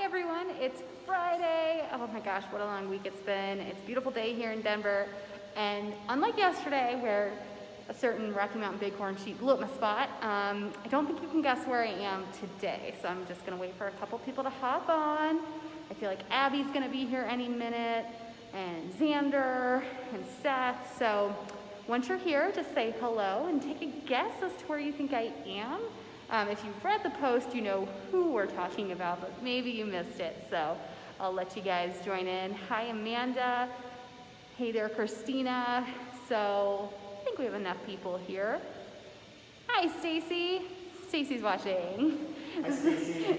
Hi everyone, it's Friday. Oh my gosh, what a long week it's been. It's a beautiful day here in Denver. And unlike yesterday where a certain Rocky Mountain Bighorn sheep blew up my spot, I don't think you can guess where I am today. So I'm just gonna wait for a couple people to hop on. I feel like Abby's gonna be here any minute, and Xander and Seth. So once you're here, just say hello and take a guess as to where you think I am. If you've read the post, you know who we're talking about, but maybe you missed it, so I'll let you guys join in. Hi, Amanda. Hey there, Christina. So I think we have enough people here. Hi, Stacy. Stacy's watching. Hi, Stacy.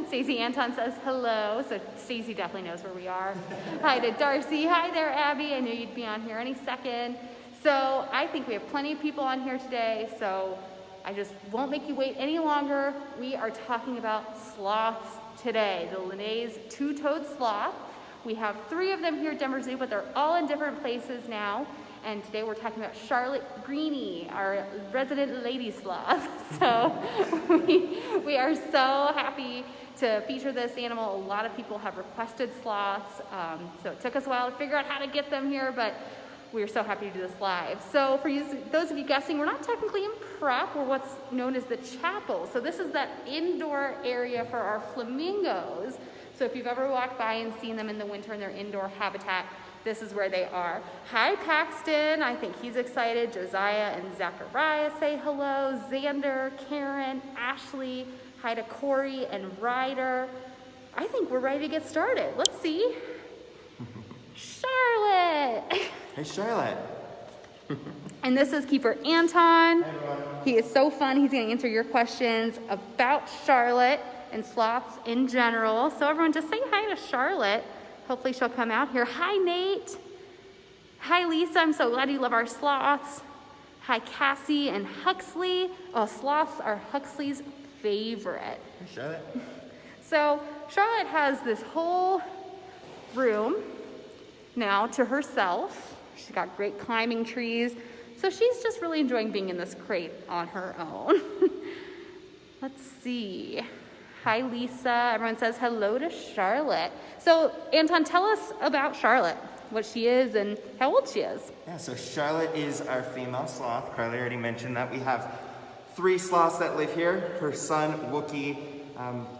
Stacy Anton says hello, so Stacy definitely knows where we are. Hi to Darcy. Hi there, Abby. I knew you'd be on here any second. So I think we have plenty of people on here today, so I just won't make you wait any longer. We are talking about sloths today, the Linne's two-toed sloth. We have 3 of them here at Denver Zoo, but they're all in different places now. And today we're talking about Charlotte Greenie, our resident lady sloth. So we are so happy to feature this animal. A lot of people have requested sloths, so it took us a while to figure out how to get them here, but we're so happy to do this live. So for you, those of you guessing, we're not technically in prep. We're what's known as the chapel. So this is that indoor area for our flamingos. So if you've ever walked by and seen them in the winter in their indoor habitat, this is where they are. Hi, Paxton. I think he's excited. Josiah and Zachariah say hello. Xander, Karen, Ashley. Hi to Corey and Ryder. I think we're ready to get started. Let's see. Charlotte. Hey, Charlotte. And this is Keeper Anton. Hi, everyone. He is so fun. He's going to answer your questions about Charlotte and sloths in general. So everyone just say hi to Charlotte. Hopefully she'll come out here. Hi, Nate. Hi, Lisa. I'm so glad you love our sloths. Hi, Cassie and Huxley. Oh, sloths are Huxley's favorite. Hey, Charlotte. So Charlotte has this whole room now to herself. She's got great climbing trees. So she's just really enjoying being in this crate on her own. Let's see. Hi, Lisa. Everyone says hello to Charlotte. So Anton, tell us about Charlotte, what she is and how old she is. Yeah, so Charlotte is our female sloth. Carly already mentioned that. We have 3 sloths that live here. Her son, Wookie,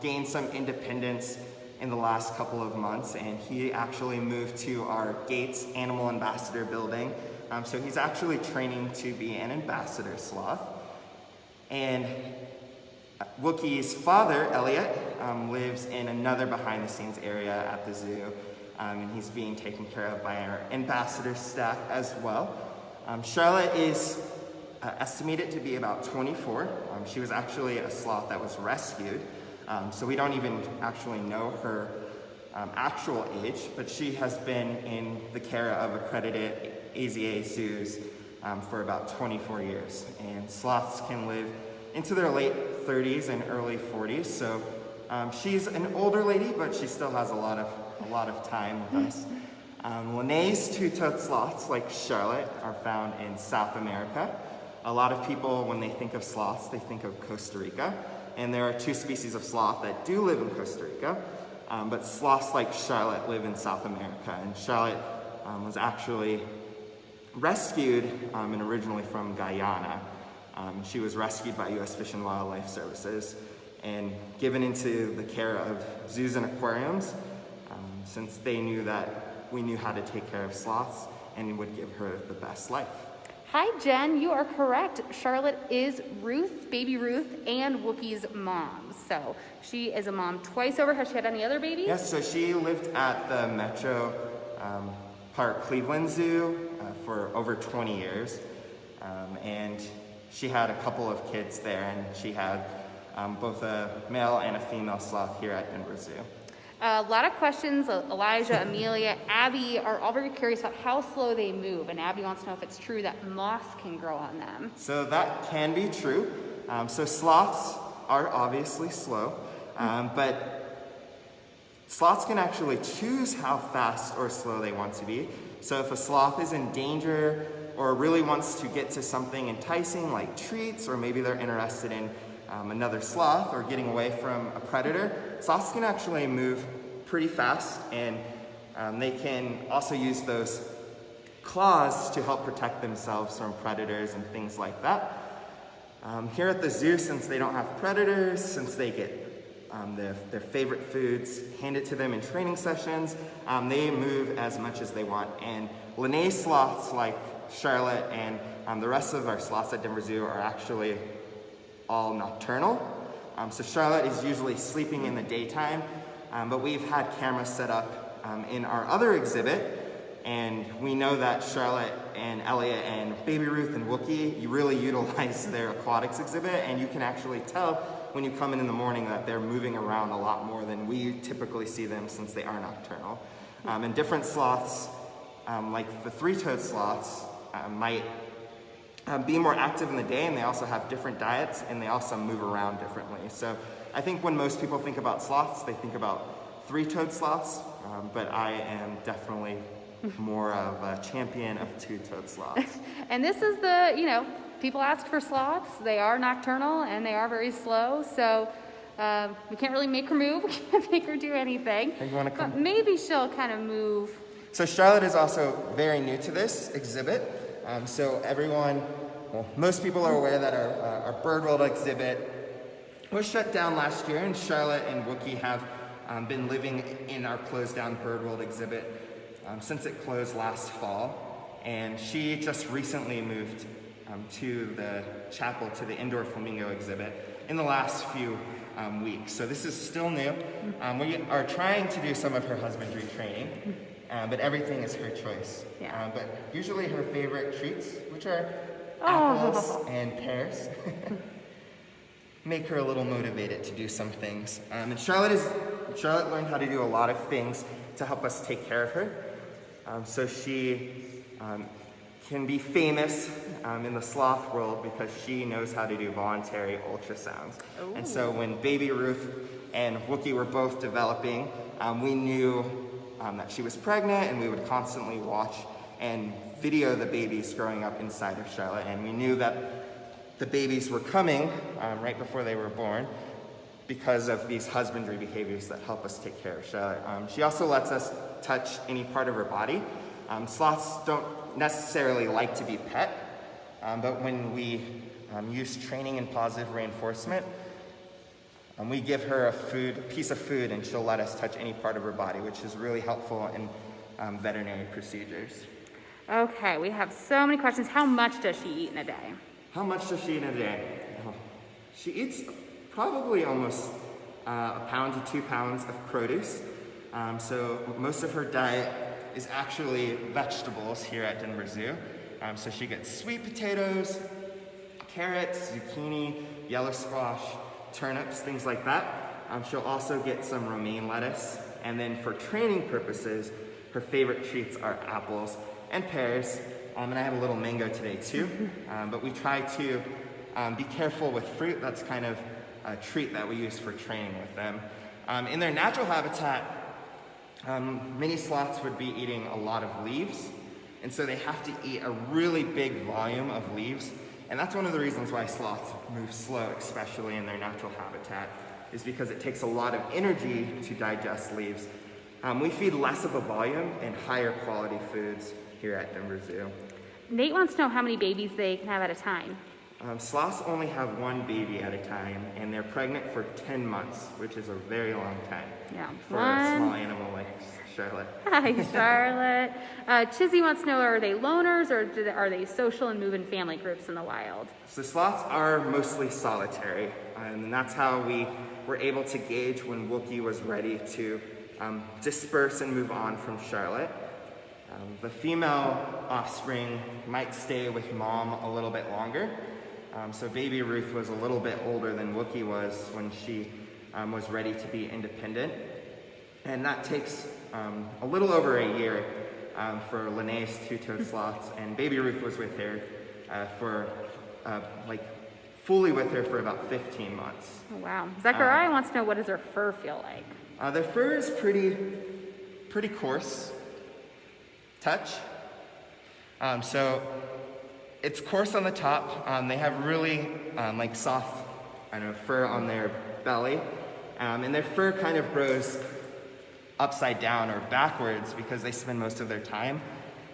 gained some independence in the last couple of months, and he actually moved to our Gates Animal Ambassador building. So he's actually training to be an ambassador sloth. And Wookie's father, Elliot, lives in another behind-the-scenes area at the zoo, and he's being taken care of by our ambassador staff as well. Charlotte is estimated to be about 24. She was actually a sloth that was rescued. So we don't even actually know her actual age, but she has been in the care of accredited AZA zoos for about 24 years. And sloths can live into their late 30s and early 40s. So she's an older lady, but she still has a lot of time with us. Linne's two-toed sloths, like Charlotte, are found in South America. A lot of people, when they think of sloths, they think of Costa Rica. And there are 2 species of sloth that do live in Costa Rica, but sloths like Charlotte live in South America. And Charlotte was actually rescued and originally from Guyana. She was rescued by U.S. Fish and Wildlife Services and given into the care of zoos and aquariums since they knew that we knew how to take care of sloths and would give her the best life. Hi, Jen. You are correct. Charlotte is Ruth, baby Ruth, and Wookie's mom. So she is a mom twice over. Has she had any other babies? Yes, so she lived at the Metro Park Cleveland Zoo for over 20 years. And she had a couple of kids there, and she had both a male and a female sloth here at Denver Zoo. A lot of questions. Elijah, Amelia, Abby are all very curious about how slow they move. And Abby wants to know if it's true that moss can grow on them. So that can be true. So sloths are obviously slow, but sloths can actually choose how fast or slow they want to be. So if a sloth is in danger or really wants to get to something enticing like treats, or maybe they're interested in another sloth or getting away from a predator, sloths can actually move pretty fast, and they can also use those claws to help protect themselves from predators and things like that. Here at the zoo, since they don't have predators, since they get their favorite foods handed to them in training sessions, they move as much as they want. And Linne sloths, like Charlotte and the rest of our sloths at Denver Zoo, are actually all nocturnal. So Charlotte is usually sleeping in the daytime, but we've had cameras set up in our other exhibit, and we know that Charlotte and Elliot and Baby Ruth and Wookie, you really utilize their aquatics exhibit, and you can actually tell when you come in the morning that they're moving around a lot more than we typically see them, since they are nocturnal. And different sloths, like the three-toed sloths, might be more active in the day, and they also have different diets, and they also move around differently. So I think when most people think about sloths, they think about three-toed sloths, but I am definitely more of a champion of two-toed sloths. And this is people ask for sloths. They are nocturnal and they are very slow, so we can't really make her move. We can't make her do anything. Hey, you want to come? But maybe she'll kind of move. So Charlotte is also very new to this exhibit. So most people are aware that our Bird World exhibit was shut down last year, and Charlotte and Wookie have been living in our closed down Bird World exhibit since it closed last fall. And she just recently moved to the chapel, to the indoor flamingo exhibit in the last few weeks. So this is still new. We are trying to do some of her husbandry training, but everything is her choice. Yeah. But usually her favorite treats, which are apples and pears, make her a little motivated to do some things. And Charlotte learned how to do a lot of things to help us take care of her. So she can be famous in the sloth world because she knows how to do voluntary ultrasounds. Ooh. And so when Baby Ruth and Wookie were both developing, we knew that she was pregnant, and we would constantly watch and video the babies growing up inside of Charlotte. And we knew that the babies were coming right before they were born because of these husbandry behaviors that help us take care of Charlotte. She also lets us touch any part of her body. Sloths don't necessarily like to be pet, but when we use training and positive reinforcement, we give her a piece of food, and she'll let us touch any part of her body, which is really helpful in veterinary procedures. Okay, we have so many questions. How much does she eat in a day? How much does she eat in a day? She eats probably almost a pound to 2 pounds of produce. So most of her diet is actually vegetables here at Denver Zoo. So she gets sweet potatoes, carrots, zucchini, yellow squash, turnips, things like that. She'll also get some romaine lettuce. And then for training purposes, her favorite treats are apples and pears. And I have a little mango today too. But we try to be careful with fruit. That's kind of a treat that we use for training with them. In their natural habitat, many sloths would be eating a lot of leaves, and so they have to eat a really big volume of leaves, and that's one of the reasons why sloths move slow, especially in their natural habitat, is because it takes a lot of energy to digest leaves. We feed less of a volume and higher quality foods here at Denver Zoo. Nate wants to know how many babies they can have at a time. Sloths only have one baby at a time, and they're pregnant for 10 months, which is a very long time for a small animal like Charlotte. Hi, Charlotte. Chizzy wants to know, are they loners, or are they social and move in family groups in the wild? So sloths are mostly solitary, and that's how we were able to gauge when Wookie was ready to disperse and move on from Charlotte. The female offspring might stay with mom a little bit longer. So Baby Ruth was a little bit older than Wookie was when she was ready to be independent. And that takes a little over a year for Linne's two-toed sloths. And Baby Ruth was with her fully with her for about 15 months. Oh, wow. Zechariah wants to know, what does her fur feel like? Their fur is pretty coarse touch. So it's coarse on the top. They have really soft I don't know, fur on their belly. And their fur kind of grows upside down or backwards because they spend most of their time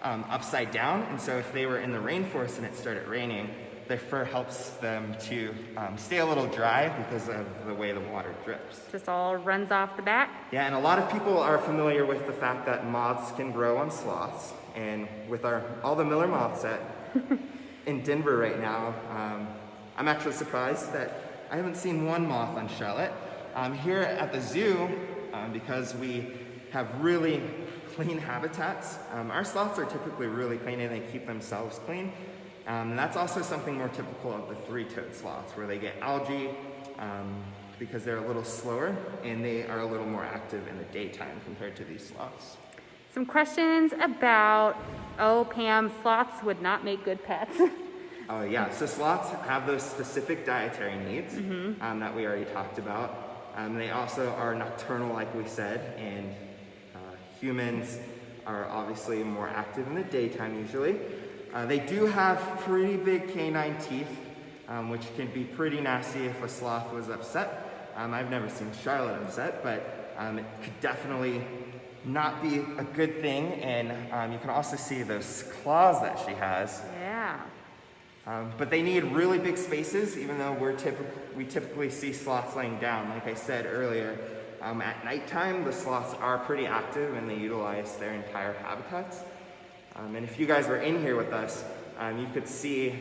upside down. And so if they were in the rainforest and it started raining, their fur helps them to stay a little dry because of the way the water drips. Just all runs off the back? Yeah, and a lot of people are familiar with the fact that moths can grow on sloths. And with all the Miller moths in Denver right now, I'm actually surprised that I haven't seen one moth on Charlotte. Here at the zoo, because we have really clean habitats, our sloths are typically really clean and they keep themselves clean. And that's also something more typical of the three-toed sloths, where they get algae because they're a little slower and they are a little more active in the daytime compared to these sloths. Some questions about, Pam, sloths would not make good pets. Oh yeah, so sloths have those specific dietary needs that we already talked about. They also are nocturnal, like we said, and humans are obviously more active in the daytime usually. They do have pretty big canine teeth, which can be pretty nasty if a sloth was upset. I've never seen Charlotte upset, but it could definitely not be a good thing. And you can also see those claws that she has. Yeah. But they need really big spaces, even though we typically see sloths laying down. Like I said earlier, at nighttime, the sloths are pretty active and they utilize their entire habitats. And if you guys were in here with us, you could see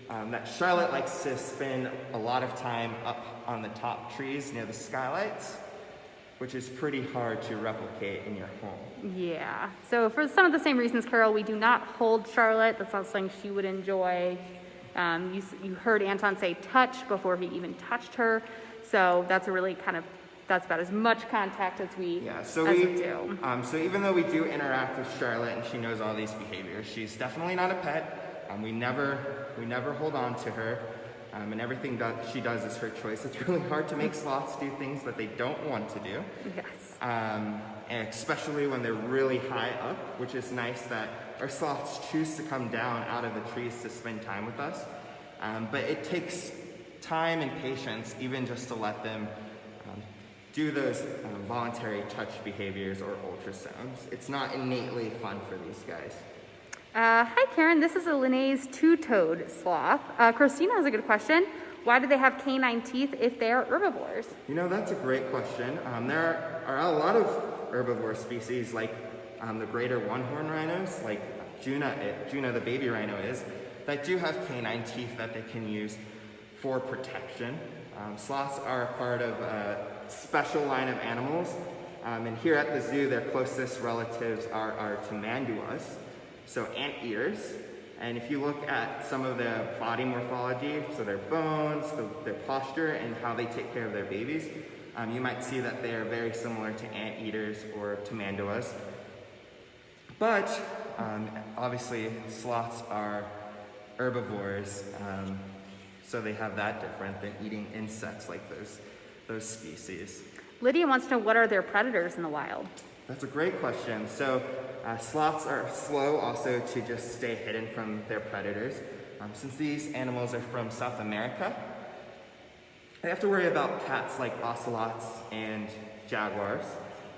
that Charlotte likes to spend a lot of time up on the top trees near the skylights, which is pretty hard to replicate in your home. Yeah. So for some of the same reasons, Carol, we do not hold Charlotte. That's not something she would enjoy. You heard Anton say touch before he even touched her. So that's that's about as much contact as we do. So even though we do interact with Charlotte and she knows all these behaviors, she's definitely not a pet. We never hold on to her. And everything that she does is her choice. It's really hard to make sloths do things that they don't want to do. Yes. And especially when they're really high up, which is nice that our sloths choose to come down out of the trees to spend time with us. But it takes time and patience even just to let them do those voluntary touch behaviors or ultrasounds. It's not innately fun for these guys. Hi, Karen. This is a Linne's two-toed sloth. Christina has a good question. Why do they have canine teeth if they are herbivores? You know, that's a great question. There are a lot of herbivore species like the greater one-horn rhinos, like Juna the baby rhino is, that do have canine teeth that they can use for protection. Sloths are a part of a special line of animals. And here at the zoo, their closest relatives are tamanduas, so anteaters. And if you look at some of their body morphology, so their bones, their posture, and how they take care of their babies, you might see that they are very similar to anteaters or tamanduas. But obviously, sloths are herbivores, so they have that different than eating insects like those species. Lydia wants to know, what are their predators in the wild? That's a great question. So sloths are slow also to just stay hidden from their predators. Since these animals are from South America, they have to worry about cats like ocelots and jaguars.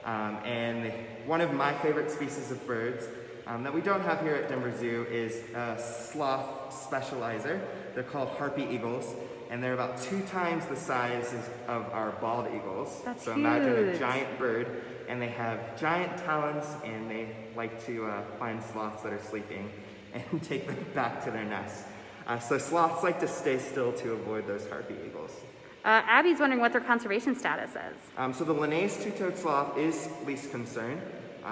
And one of my favorite species of birds that we don't have here at Denver Zoo is a sloth specializer. They're called harpy eagles, and they're about 2 times the size of our bald eagles. That's so huge. Imagine a giant bird, and they have giant talons, and they like to find sloths that are sleeping and take them back to their nests. So sloths like to stay still to avoid those harpy eagles. Abby's wondering what their conservation status is. So the Linne's two-toed sloth is least concern.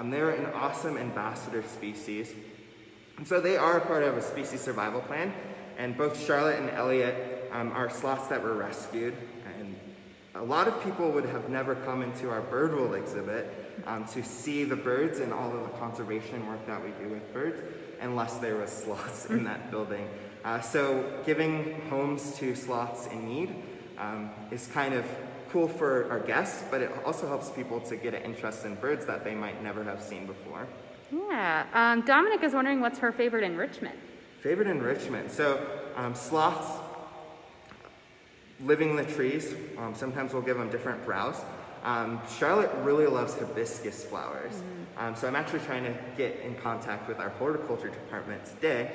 They're an awesome ambassador species. And so they are a part of a species survival plan. And both Charlotte and Elliot are sloths that were rescued. And a lot of people would have never come into our bird world exhibit to see the birds and all of the conservation work that we do with birds, unless there was sloths in that building. So giving homes to sloths in need is kind of cool for our guests, but it also helps people to get an interest in birds that they might never have seen before. Yeah. Dominic is wondering what's her favorite enrichment. Favorite enrichment. So sloths living in the trees. Sometimes we'll give them different browse. Charlotte really loves hibiscus flowers. So I'm actually trying to get in contact with our horticulture department today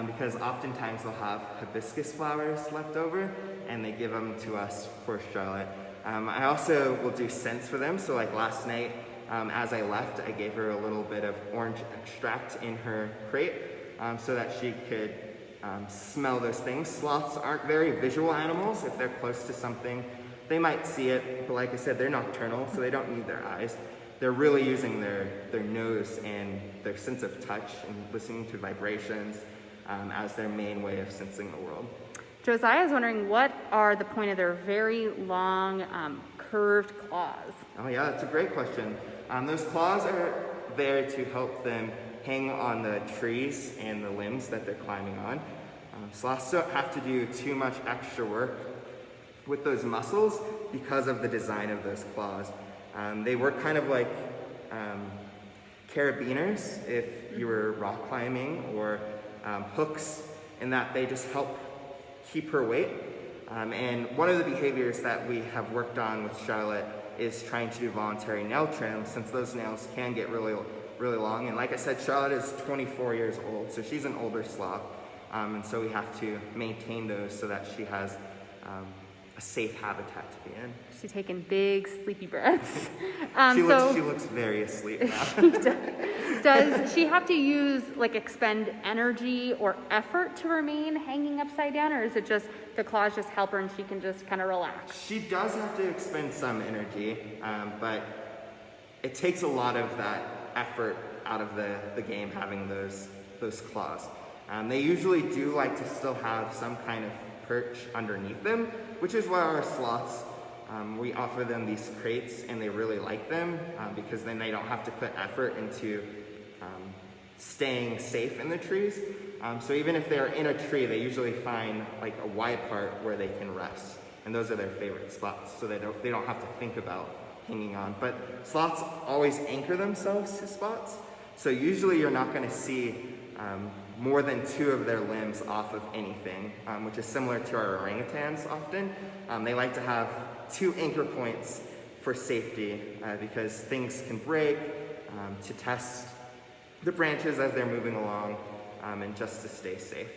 because oftentimes they'll have hibiscus flowers left over and they give them to us for Charlotte. I also will do scents for them. So like last night, as I left, I gave her a little bit of orange extract in her crate so that she could smell those things. Sloths aren't very visual animals. If they're close to something, they might see it, but like I said, they're nocturnal, so they don't need their eyes. They're really using their nose and their sense of touch and listening to vibrations as their main way of sensing the world. Josiah is wondering, what are the point of their very long, curved claws? Oh yeah, that's a great question. Those claws are there to help them hang on the trees and the limbs that they're climbing on. Sloths don't have to do too much extra work with those muscles because of the design of those claws. They work kind of like carabiners if you were rock climbing, or hooks, in that they just help keep her weight. And one of the behaviors that we have worked on with Charlotte is trying to do voluntary nail trim, since those nails can get really long. And like I said, Charlotte is 24 years old, so she's an older sloth. And so we have to maintain those so that she has a safe habitat to be in. She's taking big, sleepy breaths. She looks very asleep now. Does she have to use, like, expend energy or effort to remain hanging upside down, or is it just the claws just help her and she can just kind of relax? She does have to expend some energy, but it takes a lot of that effort out of the game, having those claws. They usually do like to still have some kind of perch underneath them, which is why our sloths, we offer them these crates, and they really like them because then they don't have to put effort into staying safe in the trees. So even if they're in a tree, they usually find like a wide part where they can rest, and those are their favorite spots, so they don't have to think about hanging on. But sloths always anchor themselves to spots, so usually you're not going to see more than 2 of their limbs off of anything, which is similar to our orangutans often. They like to have 2 anchor points for safety because things can break, to test the branches as they're moving along, and just to stay safe.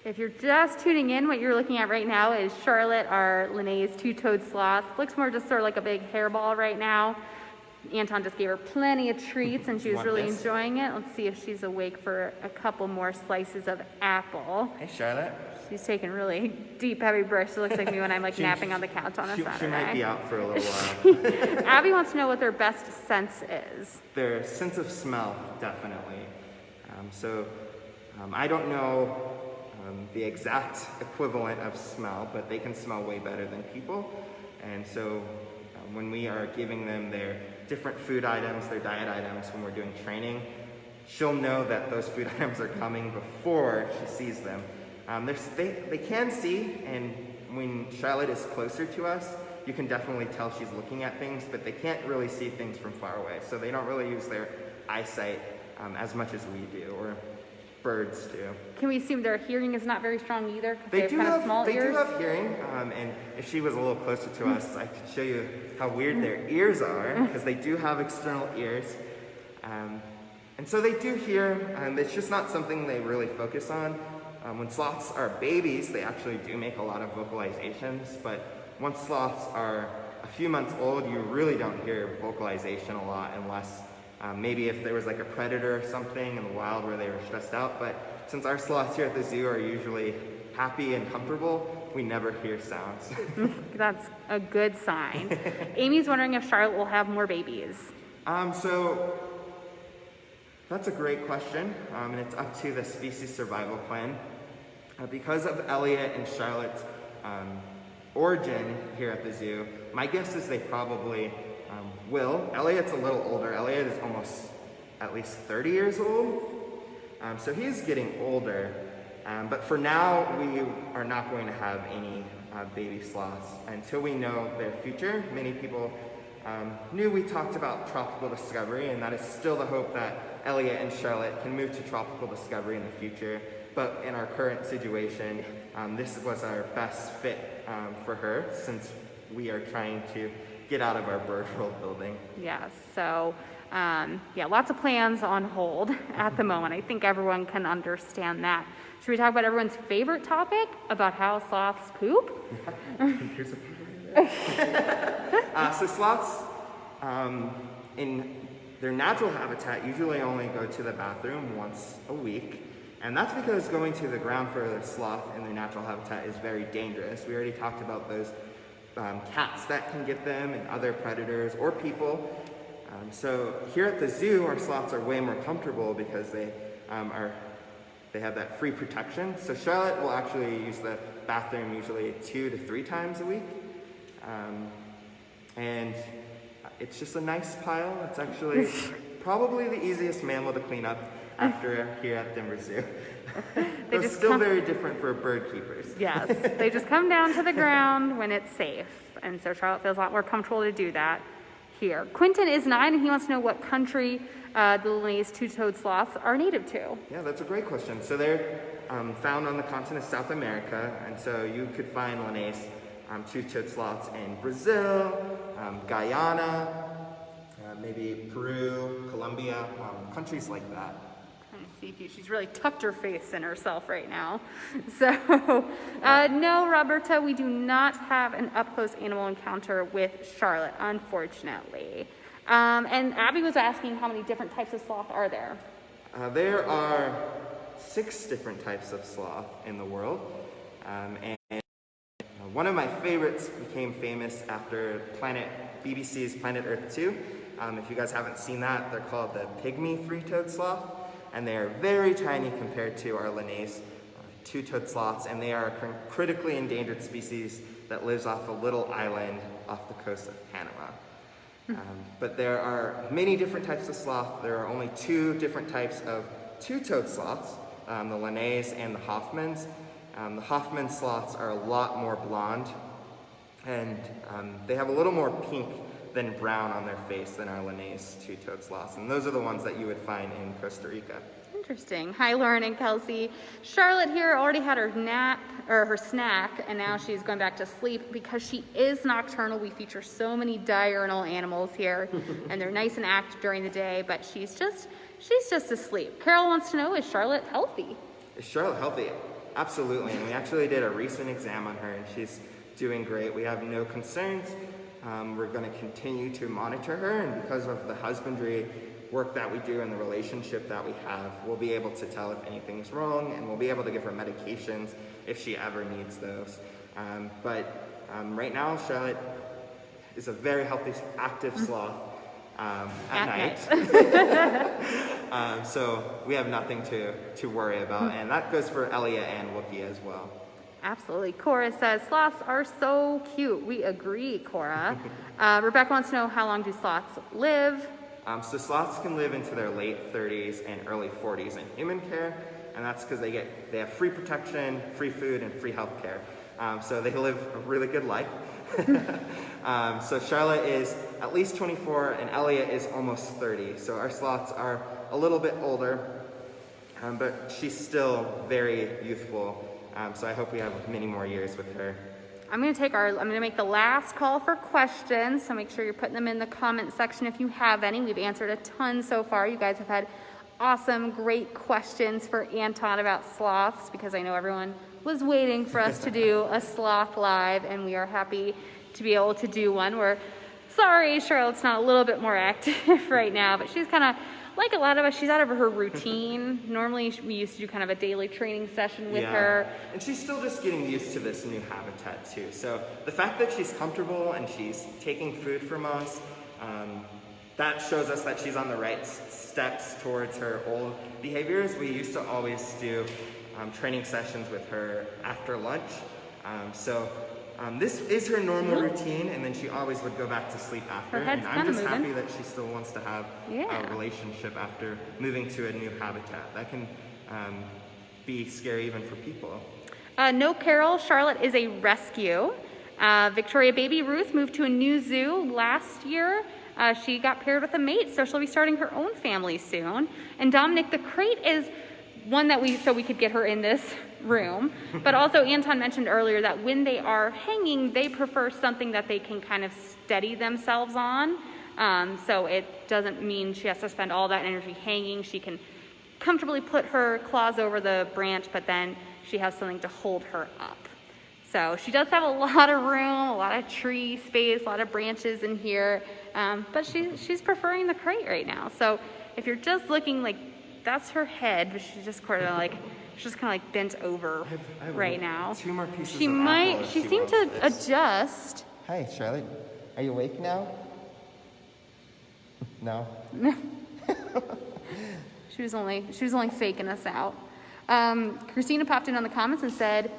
If you're just tuning in, what you're looking at right now is Charlotte, our Linne's two-toed sloth. Looks more just sort of like a big hairball right now. Anton just gave her plenty of treats and she was really enjoying it. Let's see if she's awake for a couple more slices of apple. Hey, Charlotte. She's taking really deep, heavy breaths. She looks like me when I'm like napping on the couch on a Saturday. She might be out for a little while. Abby wants to know what their best sense is. Their sense of smell, definitely. I don't know the exact equivalent of smell, but they can smell way better than people. And so when we are giving them their different food items, their diet items, when we're doing training, she'll know that those food items are coming before she sees them. They can see, and when Charlotte is closer to us, you can definitely tell she's looking at things, but they can't really see things from far away, so they don't really use their eyesight as much as we do, or birds do. Can we assume their hearing is not very strong either? Because they have kind of small ears? They do have hearing, and if she was a little closer to us, I could show you how weird their ears are, because they do have external ears. And so they do hear, and it's just not something they really focus on. When sloths are babies, they actually do make a lot of vocalizations, but once sloths are a few months old, you really don't hear vocalization a lot, unless maybe if there was like a predator or something in the wild where they were stressed out. But since our sloths here at the zoo are usually happy and comfortable, we never hear sounds. That's a good sign. Amy's wondering if Charlotte will have more babies. So that's a great question, and it's up to the species survival plan. Because of Elliot and Charlotte's origin here at the zoo, my guess is they probably will. Elliot's a little older. Elliot is almost at least 30 years old, so he's getting older. But for now, we are not going to have any baby sloths until we know their future. Many people knew we talked about tropical discovery, and that is still the hope that Elliot and Charlotte can move to tropical discovery in the future. But in our current situation, this was our best fit for her since we are trying to get out of our bird world building. Yes, so yeah, lots of plans on hold at the moment. I think everyone can understand that. Should we talk about everyone's favorite topic, about how sloths poop? Here's a so sloths, in their natural habitat, usually only go to the bathroom once a week. And that's because going to the ground for a sloth in their natural habitat is very dangerous. We already talked about those cats that can get them and other predators or people. So here at the zoo, our sloths are way more comfortable because they have that free protection. So Charlotte will actually use the bathroom usually 2 to 3 times a week. And it's just a nice pile. It's actually probably the easiest mammal to clean up after here at Denver Zoo. They're still very different for bird keepers. Yes, they just come down to the ground when it's safe. And so Charlotte feels a lot more comfortable to do that here. Quentin is 9 and he wants to know what country the Linne's two-toed sloths are native to. Yeah, that's a great question. So they're found on the continent of South America, and so you could find Linne's two-toed sloths in Brazil, Guyana, maybe Peru, Colombia, countries like that. She's really tucked her face in herself right now. So, no, Roberta, we do not have an up-close animal encounter with Charlotte, unfortunately. And Abby was asking how many different types of sloth are there? There are 6 different types of sloth in the world. And one of my favorites became famous after BBC's Planet Earth 2. If you guys haven't seen that, they're called the pygmy three-toed sloth. And they are very tiny compared to our Linne's two-toed sloths, and they are a critically endangered species that lives off a little island off the coast of Panama. But there are many different types of sloth. There are only 2 different types of two-toed sloths, the Linne's and the Hoffman's. The Hoffman sloths are a lot more blonde, and they have a little more pink than brown on their face than our Linne's two-toed sloths. And those are the ones that you would find in Costa Rica. Interesting. Hi, Lauren and Kelsey. Charlotte here already had her nap or her snack, and now she's going back to sleep because she is nocturnal. We feature so many diurnal animals here, and they're nice and active during the day, but she's just asleep. Carol wants to know, is Charlotte healthy? Is Charlotte healthy? Absolutely. And we actually did a recent exam on her, and she's doing great. We have no concerns. We're going to continue to monitor her, and because of the husbandry work that we do and the relationship that we have, we'll be able to tell if anything's wrong, and we'll be able to give her medications if she ever needs those. But right now, Charlotte is a very healthy, active sloth at night. So we have nothing to worry about, and that goes for Elia and Wookie as well. Absolutely. Cora says, sloths are so cute. We agree, Cora. Rebecca wants to know, how long do sloths live? So sloths can live into their late 30s and early 40s in human care, and that's because they have free protection, free food, and free health care. So they live a really good life. So Charlotte is at least 24, and Elliot is almost 30. So our sloths are a little bit older, but she's still very youthful. So I hope we have many more years with her. I'm going to make the last call for questions, so make sure you're putting them in the comment section if you have any. We've answered a ton so far. You guys have had awesome, great questions for Anton about sloths, because I know everyone was waiting for us to do a sloth live, and we are happy to be able to do one. We're sorry Charlotte's not a little bit more active right now, but she's kind of, like a lot of us, she's out of her routine. Normally we used to do kind of a daily training session with her. And she's still just getting used to this new habitat too. So the fact that she's comfortable and she's taking food from us, that shows us that she's on the right steps towards her old behaviors. We used to always do training sessions with her after lunch. This is her normal routine, and then she always would go back to sleep after. And I'm just happy that she still wants to have a relationship after moving to a new habitat. That can be scary even for people. No, Carol, Charlotte is a rescue. Victoria baby Ruth moved to a new zoo last year. She got paired with a mate, so she'll be starting her own family soon. And Dominic, the crate is one that we could get her in this room. But also Anton mentioned earlier that when they are hanging, they prefer something that they can kind of steady themselves on. So it doesn't mean she has to spend all that energy hanging. She can comfortably put her claws over the branch, but then she has something to hold her up. So she does have a lot of room, a lot of tree space, a lot of branches in here, but she's preferring the crate right now. So if you're just looking, like, that's her head, but she's just kind of like bent over right now. 2 more pieces She of might, apple if she seemed wants to this. adjust. Hi, Charlotte. Are you awake now? No? She was only faking us out. Christina popped in on the comments and said,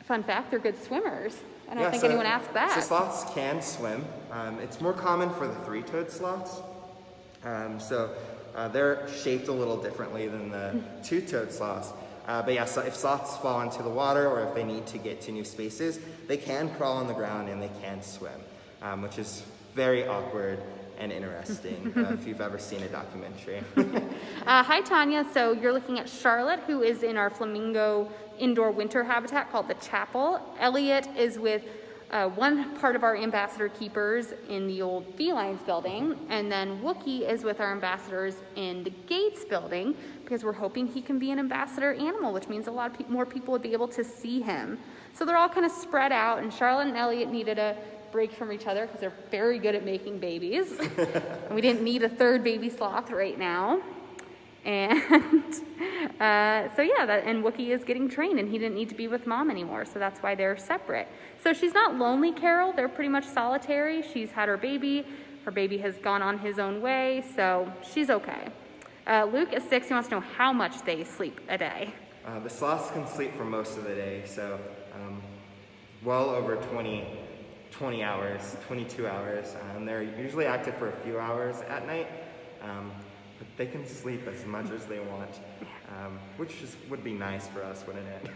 fun fact, they're good swimmers. I don't think anyone asked that. So sloths can swim. It's more common for the 3-toed sloths. They're shaped a little differently than the 2-toed sloths. But yeah, so if sloths fall into the water or if they need to get to new spaces, they can crawl on the ground and they can swim, which is very awkward and interesting if you've ever seen a documentary. Hi, Tanya. So you're looking at Charlotte, who is in our flamingo indoor winter habitat called the Chapel. Elliot is with one part of our ambassador keepers in the old felines building, and then Wookie is with our ambassadors in the Gates building because we're hoping he can be an ambassador animal, which means a lot of more people would be able to see him. So they're all kind of spread out, and Charlotte and Elliot needed a break from each other because they're very good at making babies. And we didn't need a 3rd baby sloth right now. And and Wookie is getting trained and he didn't need to be with mom anymore, so that's why they're separate. So she's not lonely, Carol. They're pretty much solitary. She's had her baby has gone on his own way, so she's okay. Luke is 6. He wants to know how much they sleep a day. The sloths can sleep for most of the day, so well over 20 hours, 22 hours. They're usually active for a few hours at night, but they can sleep as much as they want, which would be nice for us, wouldn't it?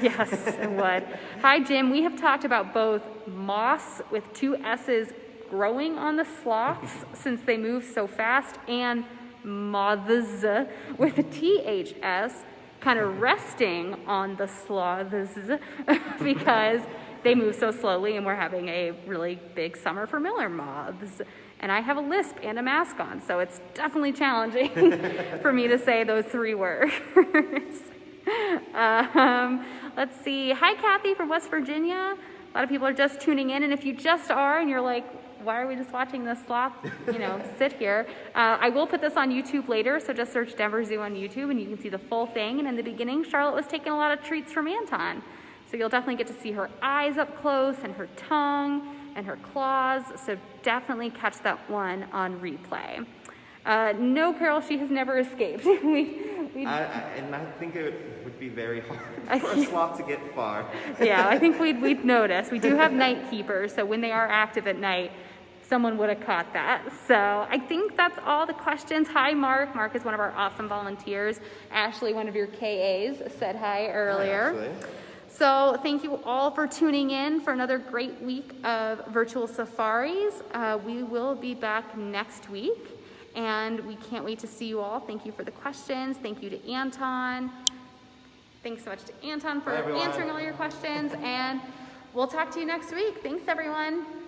Yes, it would. Hi, Jim. We have talked about both moss with 2 S's growing on the sloths since they move so fast, and moths with a THS kind of resting on the sloths because they move so slowly and we're having a really big summer for miller moths. And I have a lisp and a mask on, so it's definitely challenging for me to say those 3 words. Let's see. Hi, Kathy from West Virginia. A lot of people are just tuning in, and if you just are and you're like, why are we just watching this sloth, sit here? I will put this on YouTube later, so just search Denver Zoo on YouTube and you can see the full thing. And in the beginning, Charlotte was taking a lot of treats from Anton. So you'll definitely get to see her eyes up close and her tongue and her claws. So definitely catch that one on replay. No, Carol, she has never escaped. And I think it would be very hard for a sloth to get far. Yeah, I think we'd notice. We do have night keepers, so when they are active at night, someone would have caught that. So I think that's all the questions. Hi, Mark. Mark is one of our awesome volunteers. Ashley, one of your KAs, said hi earlier. Hi, Ashley. So thank you all for tuning in for another great week of virtual safaris. We will be back next week, and we can't wait to see you all. Thank you for the questions. Thank you to Anton. Thanks so much to Anton for answering all your questions, and we'll talk to you next week. Thanks, everyone.